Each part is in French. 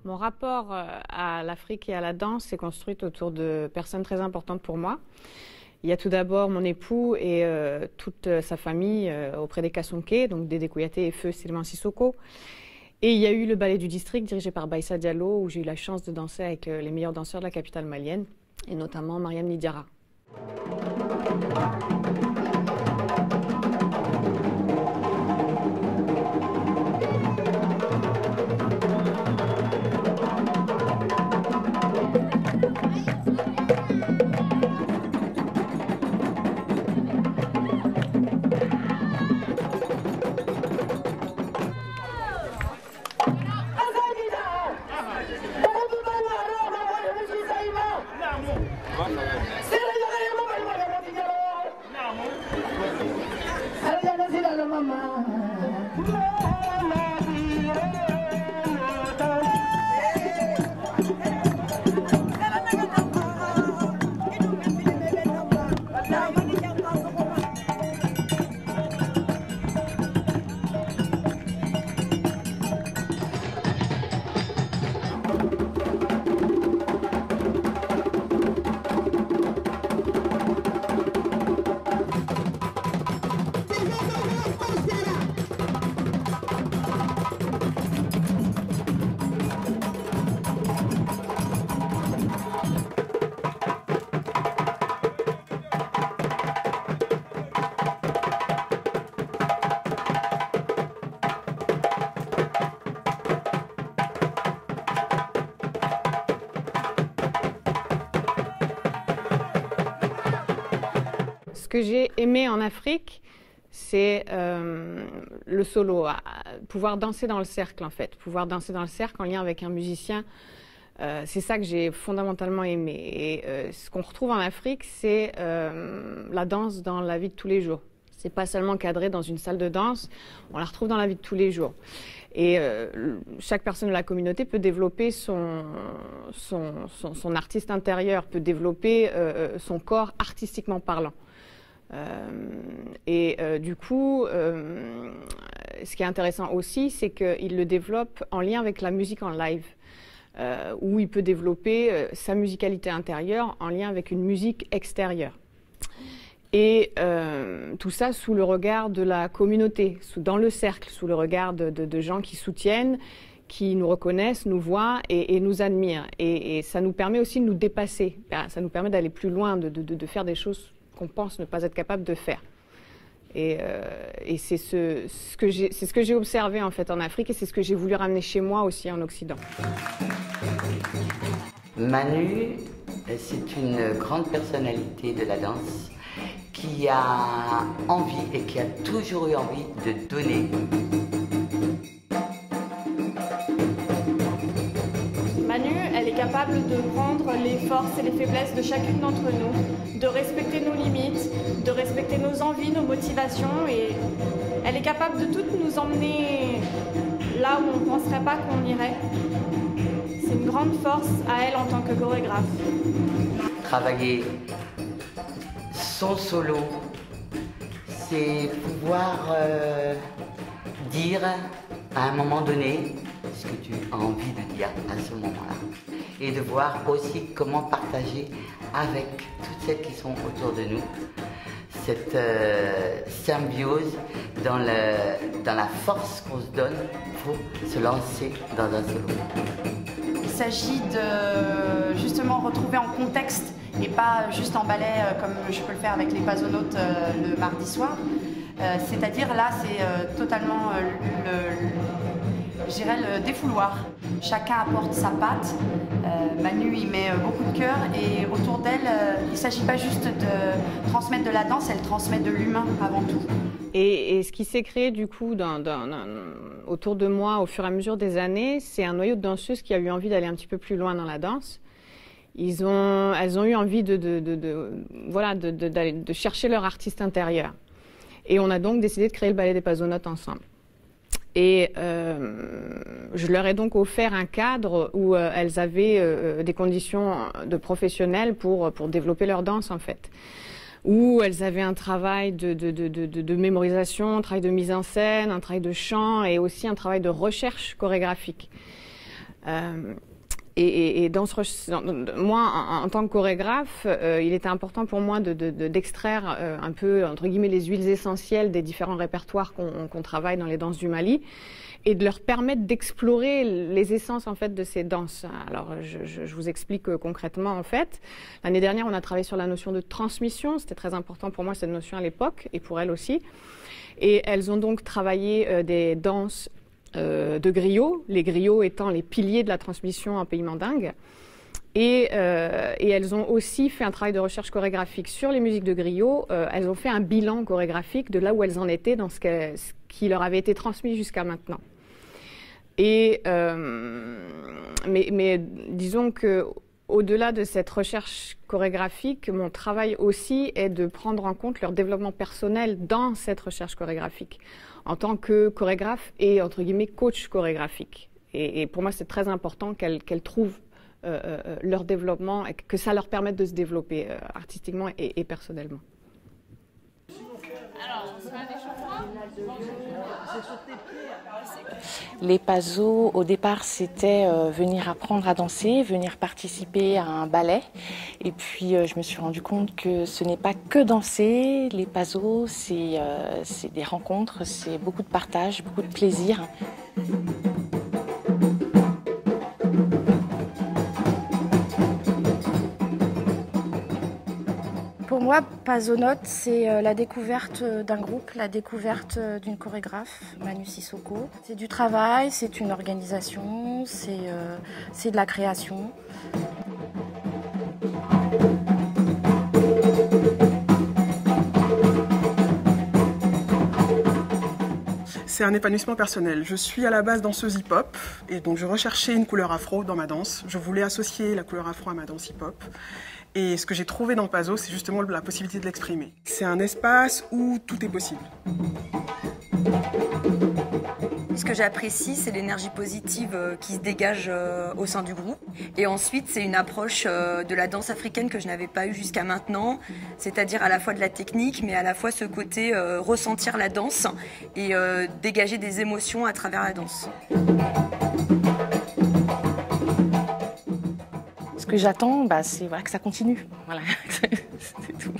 Mon rapport à l'Afrique et à la danse s'est construit autour de personnes très importantes pour moi. Il y a tout d'abord mon époux et toute sa famille auprès des Kasonké, donc Dédé Kouyaté et Feu Silman Sissoko. Et il y a eu le ballet du district dirigé par Baïssa Diallo, où j'ai eu la chance de danser avec les meilleurs danseurs de la capitale malienne, et notamment Mariam Nidiara. Ce que j'ai aimé en Afrique, c'est le solo, pouvoir danser dans le cercle en fait, pouvoir danser dans le cercle en lien avec un musicien. C'est ça que j'ai fondamentalement aimé. Et ce qu'on retrouve en Afrique, c'est la danse dans la vie de tous les jours. C'est pas seulement cadré dans une salle de danse, on la retrouve dans la vie de tous les jours. Et chaque personne de la communauté peut développer son artiste intérieur, peut développer son corps artistiquement parlant. Du coup, ce qui est intéressant aussi, c'est qu'il le développe en lien avec la musique en live, où il peut développer sa musicalité intérieure en lien avec une musique extérieure. Et tout ça sous le regard de la communauté, dans le cercle, sous le regard de gens qui soutiennent, qui nous reconnaissent, nous voient et nous admirent. Et ça nous permet aussi de nous dépasser, ça nous permet d'aller plus loin, de faire des choses qu'on pense ne pas être capable de faire. Et c'est ce que j'ai observé en fait en Afrique et c'est ce que j'ai voulu ramener chez moi aussi en Occident. Manu, c'est une grande personnalité de la danse qui a envie et qui a toujours eu envie de donner. Manu, elle est capable de prendre les forces et les faiblesses de chacune d'entre nous, de respecter nos limites, de respecter nos envies, nos motivations, et elle est capable de toutes nous emmener là où on ne penserait pas qu'on irait. C'est une grande force à elle en tant que chorégraphe. Travailler son solo, c'est pouvoir dire à un moment donné ce que tu as envie de dire à ce moment-là. Et de voir aussi comment partager avec toutes celles qui sont autour de nous cette symbiose dans la force qu'on se donne pour se lancer dans un solo. Il s'agit de justement retrouver en contexte et pas juste en ballet comme je peux le faire avec les Pazonautes le mardi soir. C'est-à-dire là, c'est totalement je dirais le défouloir. Chacun apporte sa patte. Manu y met beaucoup de cœur et autour d'elle, il ne s'agit pas juste de transmettre de la danse, elle transmet de l'humain avant tout. Et ce qui s'est créé du coup autour de moi au fur et à mesure des années, c'est un noyau de danseuses qui a eu envie d'aller un petit peu plus loin dans la danse. Elles ont eu envie de chercher leur artiste intérieur. Et on a donc décidé de créer le ballet des Pazonautes ensemble. Et je leur ai donc offert un cadre où elles avaient des conditions de professionnels pour développer leur danse, en fait. Où elles avaient un travail de mémorisation, un travail de mise en scène, un travail de chant et aussi un travail de recherche chorégraphique. Et moi, en tant que chorégraphe, il était important pour moi d'extraire un peu, entre guillemets, les huiles essentielles des différents répertoires qu'on travaille dans les danses du Mali et de leur permettre d'explorer les essences, en fait, de ces danses. Alors, je vous explique concrètement, en fait. L'année dernière, on a travaillé sur la notion de transmission. C'était très important pour moi, cette notion à l'époque, et pour elles aussi. Et elles ont donc travaillé des danses de griots, les griots étant les piliers de la transmission en pays mandingue. Et elles ont aussi fait un travail de recherche chorégraphique sur les musiques de griots. Elles ont fait un bilan chorégraphique de là où elles en étaient dans ce qui leur avait été transmis jusqu'à maintenant. Mais disons que au-delà de cette recherche chorégraphique, mon travail aussi est de prendre en compte leur développement personnel dans cette recherche chorégraphique, en tant que chorégraphe et, entre guillemets, coach chorégraphique. Et pour moi, c'est très important qu'elles trouvent leur développement et que ça leur permette de se développer artistiquement et personnellement. Les PASO, au départ, c'était venir apprendre à danser, venir participer à un ballet. Et puis, je me suis rendu compte que ce n'est pas que danser. Les PASO, c'est des rencontres, c'est beaucoup de partage, beaucoup de plaisir. Pour moi, Pasonote, c'est la découverte d'un groupe, la découverte d'une chorégraphe, Manu Sissoko. C'est du travail, c'est une organisation, c'est de la création. C'est un épanouissement personnel. Je suis à la base danseuse hip-hop et donc je recherchais une couleur afro dans ma danse. Je voulais associer la couleur afro à ma danse hip-hop. Et ce que j'ai trouvé dans Paso, c'est justement la possibilité de l'exprimer. C'est un espace où tout est possible. Ce que j'apprécie, c'est l'énergie positive qui se dégage au sein du groupe. Et ensuite, c'est une approche de la danse africaine que je n'avais pas eue jusqu'à maintenant, c'est-à-dire à la fois de la technique, mais à la fois ce côté ressentir la danse et dégager des émotions à travers la danse. Ce que j'attends, c'est voilà, que ça continue. Voilà. C'est tout.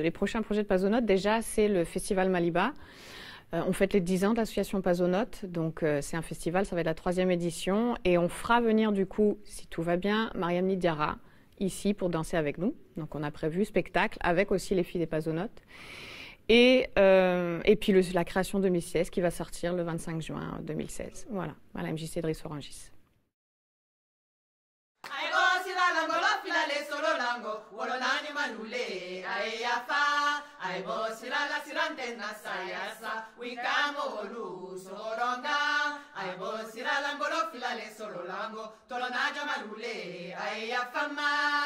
les prochains projets de Pazonote, déjà, c'est le festival Maliba. On fête les 10 ans de l'association Pazonote, donc c'est un festival, ça va être la 3e édition. Et on fera venir du coup, si tout va bien, Mariam Nidiara ici pour danser avec nous. Donc on a prévu spectacle avec aussi les filles des Pazonotes. Et puis la création 2016 qui va sortir le 25 juin 2016. Voilà, voilà MJC Driss Orangis. Ai bo sira langolo filale solo lango tolo naja malule ai afama